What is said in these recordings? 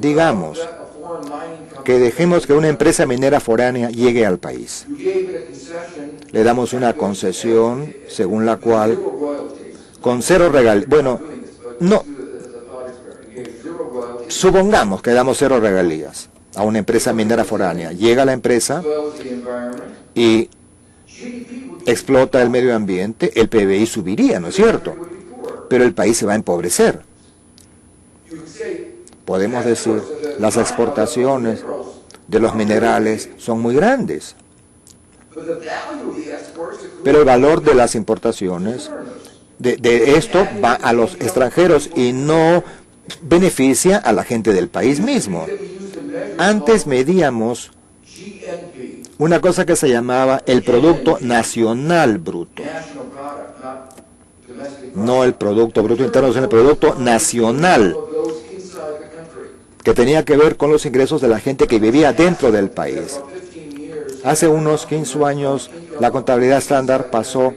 Digamos que dejemos que una empresa minera foránea llegue al país. Le damos una concesión según la cual, con cero regalías, bueno, no, supongamos que damos cero regalías a una empresa minera foránea. Llega la empresa y explota el medio ambiente, el PBI subiría, ¿no es cierto? Pero el país se va a empobrecer. Podemos decir, las exportaciones de los minerales son muy grandes, pero el valor de las importaciones, de esto va a los extranjeros y no beneficia a la gente del país mismo. Antes medíamos una cosa que se llamaba el Producto Nacional Bruto. No el Producto Bruto Interno, sino el Producto Nacional, que tenía que ver con los ingresos de la gente que vivía dentro del país. Hace unos 15 años, la contabilidad estándar pasó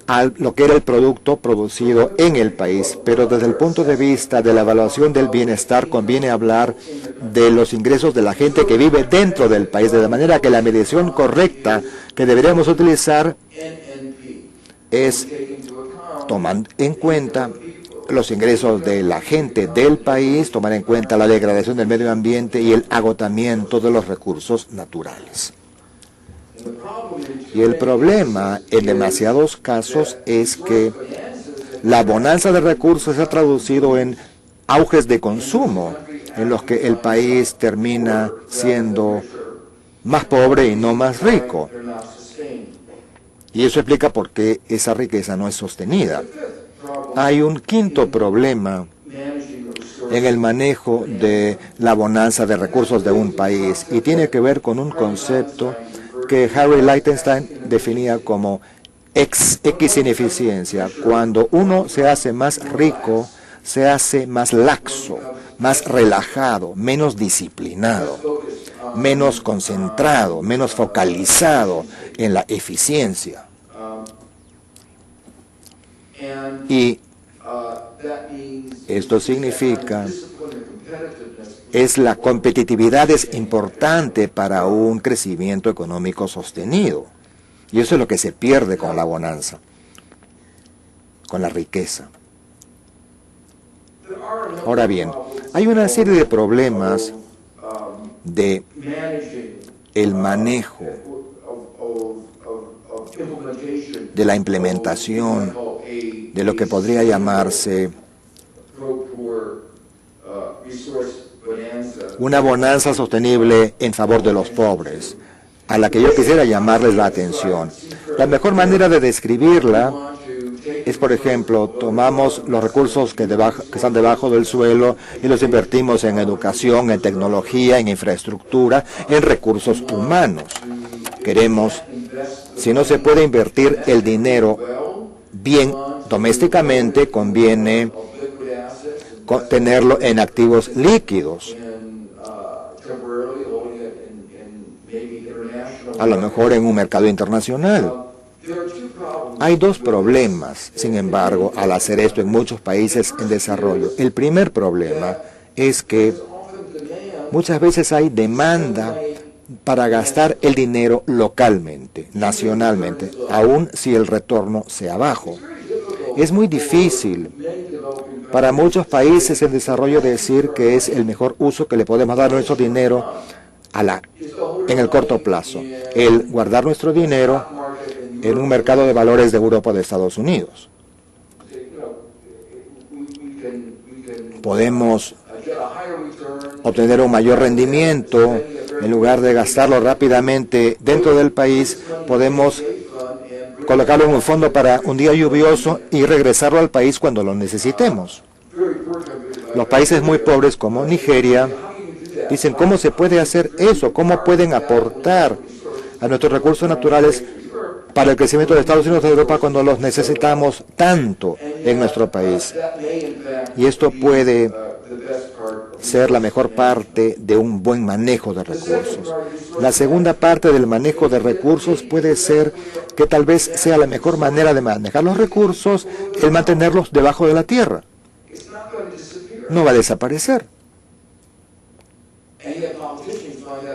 a lo que era el producto producido en el país, pero desde el punto de vista de la evaluación del bienestar conviene hablar de los ingresos de la gente que vive dentro del país, de manera que la medición correcta que deberíamos utilizar es tomar en cuenta los ingresos de la gente del país, tomar en cuenta la degradación del medio ambiente y el agotamiento de los recursos naturales. Y el problema en demasiados casos es que la bonanza de recursos se ha traducido en auges de consumo, en los que el país termina siendo más pobre y no más rico. Y eso explica por qué esa riqueza no es sostenida. Hay un quinto problema en el manejo de la bonanza de recursos de un país, y tiene que ver con un concepto que Harry Lichtenstein definía como X-ineficiencia. Cuando uno se hace más rico, se hace más laxo, más relajado, menos disciplinado, menos concentrado, menos focalizado en la eficiencia. Y esto significa la competitividad es importante para un crecimiento económico sostenido. Y eso es lo que se pierde con la bonanza, con la riqueza. Ahora bien, hay una serie de problemas de el manejo, de la implementación de lo que podría llamarse una bonanza sostenible en favor de los pobres, a la que yo quisiera llamarles la atención. La mejor manera de describirla es, por ejemplo, tomamos los recursos que están debajo del suelo y los invertimos en educación, en tecnología, en infraestructura, en recursos humanos. Si no se puede invertir el dinero bien domésticamente, conviene tenerlo en activos líquidos, a lo mejor en un mercado internacional. Hay dos problemas, sin embargo, al hacer esto en muchos países en desarrollo. El primer problema es que muchas veces hay demanda para gastar el dinero localmente, nacionalmente, aun si el retorno sea bajo. Es muy difícil para muchos países en desarrollo decir que es el mejor uso que le podemos dar a nuestro dinero en el corto plazo. El guardar nuestro dinero en un mercado de valores de Europa o de Estados Unidos. Podemos obtener un mayor rendimiento. En lugar de gastarlo rápidamente dentro del país, podemos colocarlo en un fondo para un día lluvioso y regresarlo al país cuando lo necesitemos. Los países muy pobres como Nigeria dicen, ¿cómo se puede hacer eso? ¿Cómo pueden aportar a nuestros recursos naturales para el crecimiento de Estados Unidos y de Europa cuando los necesitamos tanto en nuestro país? Y esto puede ser la mejor parte de un buen manejo de recursos. La segunda parte del manejo de recursos puede ser que tal vez sea la mejor manera de manejar los recursos el mantenerlos debajo de la tierra. no va a desaparecer.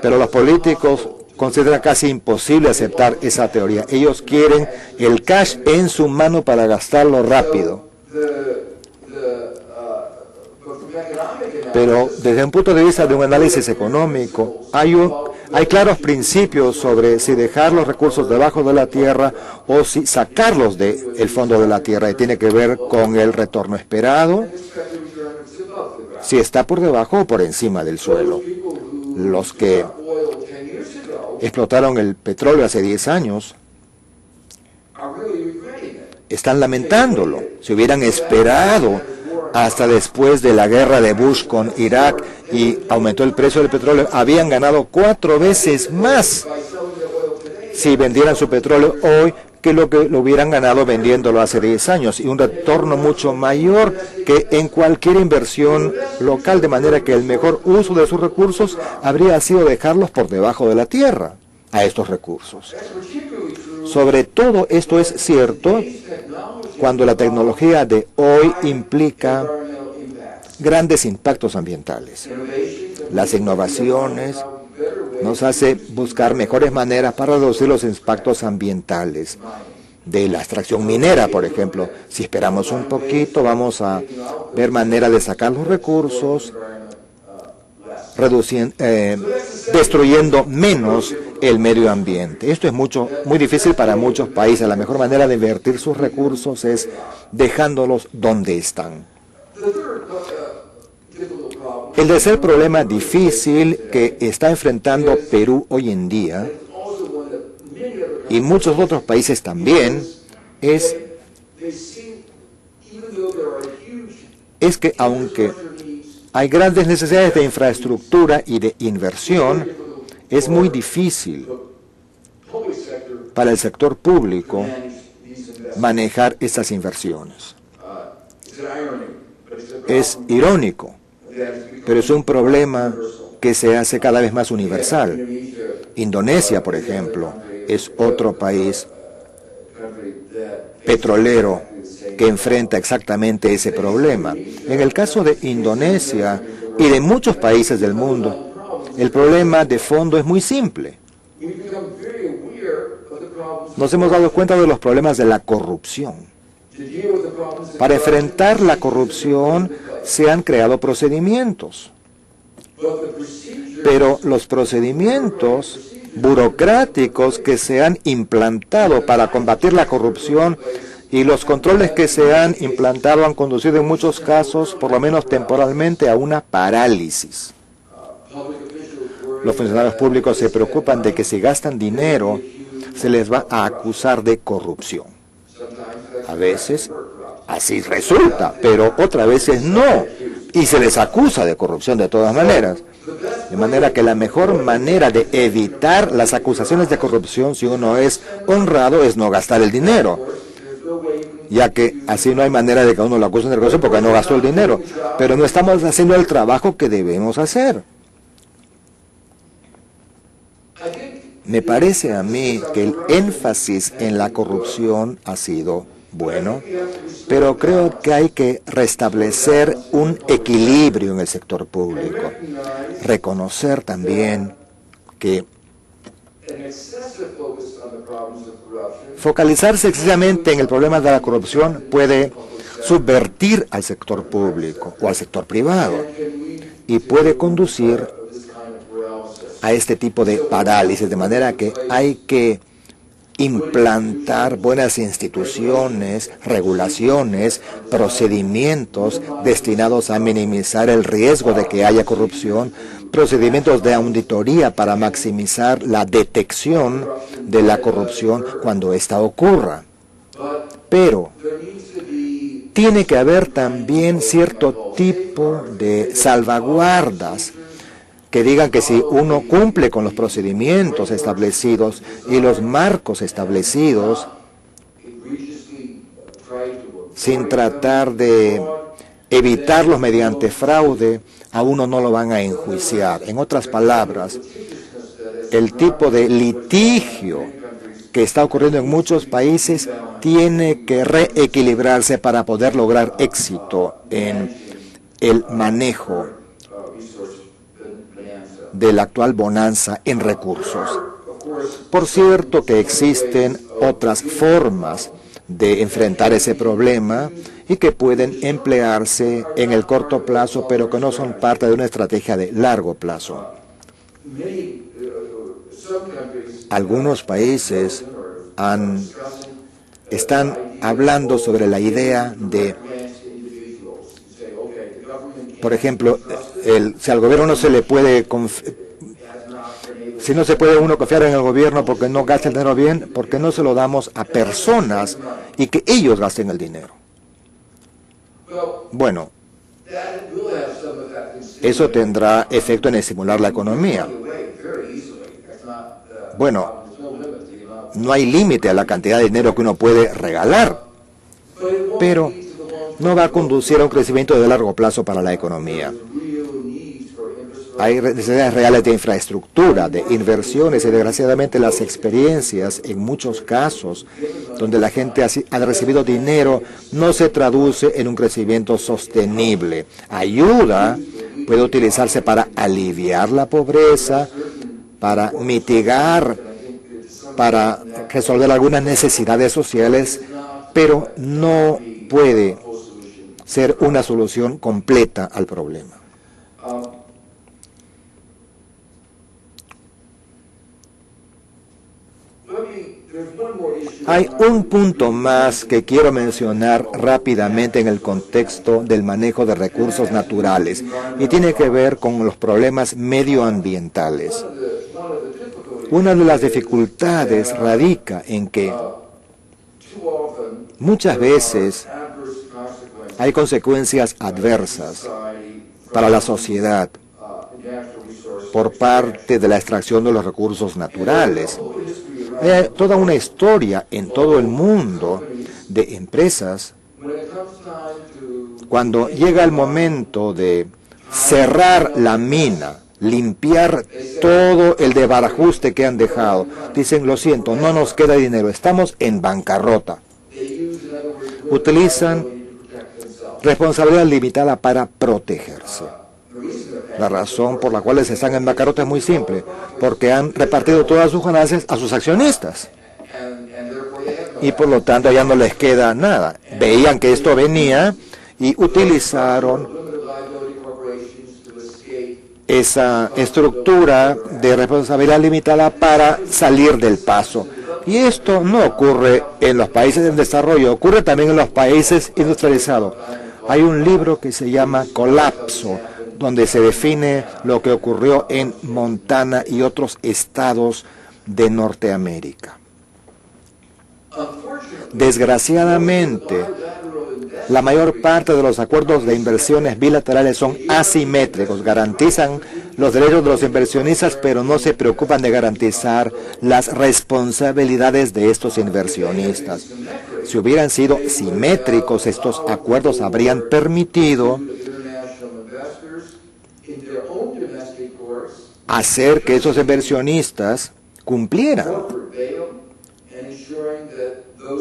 Pero los políticos consideran casi imposible aceptar esa teoría. Ellos quieren el cash en su mano para gastarlo rápido. Pero desde un punto de vista de un análisis económico, hay claros principios sobre si dejar los recursos debajo de la tierra o si sacarlos del fondo de la tierra. Y tiene que ver con el retorno esperado, si está por debajo o por encima del suelo. Los que explotaron el petróleo hace 10 años están lamentándolo. Si hubieran esperado hasta después de la guerra de Bush con Irak y aumentó el precio del petróleo, habían ganado 4 veces más si vendieran su petróleo hoy que lo hubieran ganado vendiéndolo hace 10 años, y un retorno mucho mayor que en cualquier inversión local, de manera que el mejor uso de sus recursos habría sido dejarlos por debajo de la tierra a estos recursos. Sobre todo esto es cierto cuando la tecnología de hoy implica grandes impactos ambientales. Las innovaciones nos hace buscar mejores maneras para reducir los impactos ambientales de la extracción minera, por ejemplo. Si esperamos un poquito, vamos a ver manera de sacar los recursos, destruyendo menos el medio ambiente. Esto es muy difícil para muchos países. La mejor manera de invertir sus recursos es dejándolos donde están. El tercer problema difícil que está enfrentando Perú hoy en día, y muchos otros países también, es que aunque hay grandes necesidades de infraestructura y de inversión, es muy difícil para el sector público manejar estas inversiones. Es irónico, pero es un problema que se hace cada vez más universal. Indonesia, por ejemplo, es otro país petrolero que enfrenta exactamente ese problema. En el caso de Indonesia y de muchos países del mundo, el problema de fondo es muy simple. Nos hemos dado cuenta de los problemas de la corrupción. Para enfrentar la corrupción se han creado procedimientos, pero los procedimientos burocráticos que se han implantado para combatir la corrupción y los controles que se han implantado han conducido en muchos casos, por lo menos temporalmente, a una parálisis. Los funcionarios públicos se preocupan de que si gastan dinero, se les va a acusar de corrupción. A veces así resulta, pero otras veces no, y se les acusa de corrupción de todas maneras. De manera que la mejor manera de evitar las acusaciones de corrupción, si uno es honrado, es no gastar el dinero, ya que así no hay manera de que uno lo acuse de corrupción porque no gastó el dinero. Pero no estamos haciendo el trabajo que debemos hacer. Me parece a mí que el énfasis en la corrupción ha sido bueno, pero creo que hay que restablecer un equilibrio en el sector público. Reconocer también que focalizarse excesivamente en el problema de la corrupción puede subvertir al sector público o al sector privado y puede conducir a este tipo de parálisis, de manera que hay que implantar buenas instituciones, regulaciones, procedimientos destinados a minimizar el riesgo de que haya corrupción, procedimientos de auditoría para maximizar la detección de la corrupción cuando ésta ocurra. Pero tiene que haber también cierto tipo de salvaguardas que digan que si uno cumple con los procedimientos establecidos y los marcos establecidos, sin tratar de evitarlos mediante fraude, a uno no lo van a enjuiciar. En otras palabras, el tipo de litigio que está ocurriendo en muchos países tiene que reequilibrarse para poder lograr éxito en el manejo de la actual bonanza en recursos. Por cierto que existen otras formas de enfrentar ese problema y que pueden emplearse en el corto plazo, pero que no son parte de una estrategia de largo plazo. Algunos países están hablando sobre la idea de, por ejemplo, si al gobierno no se le puede si no se puede uno confiar en el gobierno porque no gasta el dinero bien, ¿por qué no se lo damos a personas y que ellos gasten el dinero? Bueno, eso tendrá efecto en estimular la economía. Bueno, no hay límite a la cantidad de dinero que uno puede regalar, pero no va a conducir a un crecimiento de largo plazo para la economía. Hay necesidades reales de infraestructura, de inversiones, y desgraciadamente las experiencias, en muchos casos, donde la gente ha recibido dinero, no se traduce en un crecimiento sostenible. Ayuda puede utilizarse para aliviar la pobreza, para mitigar, para resolver algunas necesidades sociales, pero no puede ser una solución completa al problema. Hay un punto más que quiero mencionar rápidamente en el contexto del manejo de recursos naturales y tiene que ver con los problemas medioambientales. Una de las dificultades radica en que muchas veces hay consecuencias adversas para la sociedad por parte de la extracción de los recursos naturales. Hay toda una historia en todo el mundo de empresas. Cuando llega el momento de cerrar la mina, limpiar todo el desbarajuste que han dejado, dicen, lo siento, no nos queda dinero, estamos en bancarrota. Utilizan responsabilidad limitada para protegerse. La razón por la cual están en bancarrota es muy simple, porque han repartido todas sus ganancias a sus accionistas. Y por lo tanto ya no les queda nada. Veían que esto venía y utilizaron esa estructura de responsabilidad limitada para salir del paso. Y esto no ocurre en los países en desarrollo, ocurre también en los países industrializados. Hay un libro que se llama Colapso, donde se define lo que ocurrió en Montana y otros estados de Norteamérica. Desgraciadamente, la mayor parte de los acuerdos de inversiones bilaterales son asimétricos, garantizan los derechos de los inversionistas, pero no se preocupan de garantizar las responsabilidades de estos inversionistas. Si hubieran sido simétricos, estos acuerdos habrían permitido hacer que esos inversionistas cumplieran,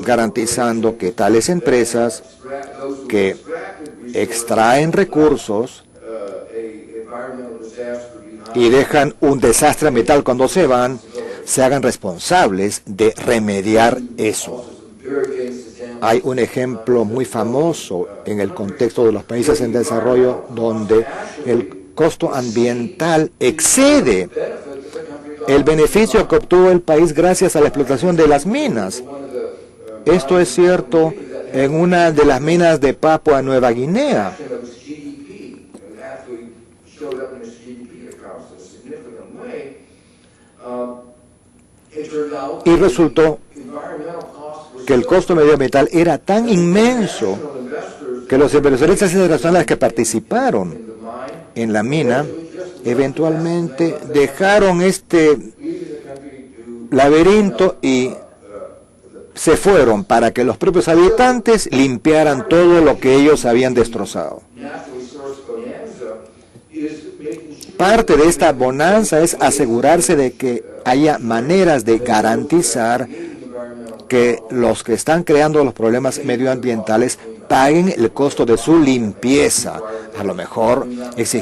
garantizando que tales empresas que extraen recursos y dejan un desastre ambiental cuando se van, se hagan responsables de remediar eso. Hay un ejemplo muy famoso en el contexto de los países en desarrollo donde el costo ambiental excede el beneficio que obtuvo el país gracias a la explotación de las minas. Esto es cierto en una de las minas de Papua Nueva Guinea. Y resultó que el costo medioambiental era tan inmenso que los inversionistas internacionales que participaron en la mina eventualmente dejaron este laberinto y se fueron para que los propios habitantes limpiaran todo lo que ellos habían destrozado. Parte de esta bonanza es asegurarse de que haya maneras de garantizar que los que están creando los problemas medioambientales paguen el costo de su limpieza. A lo mejor exigir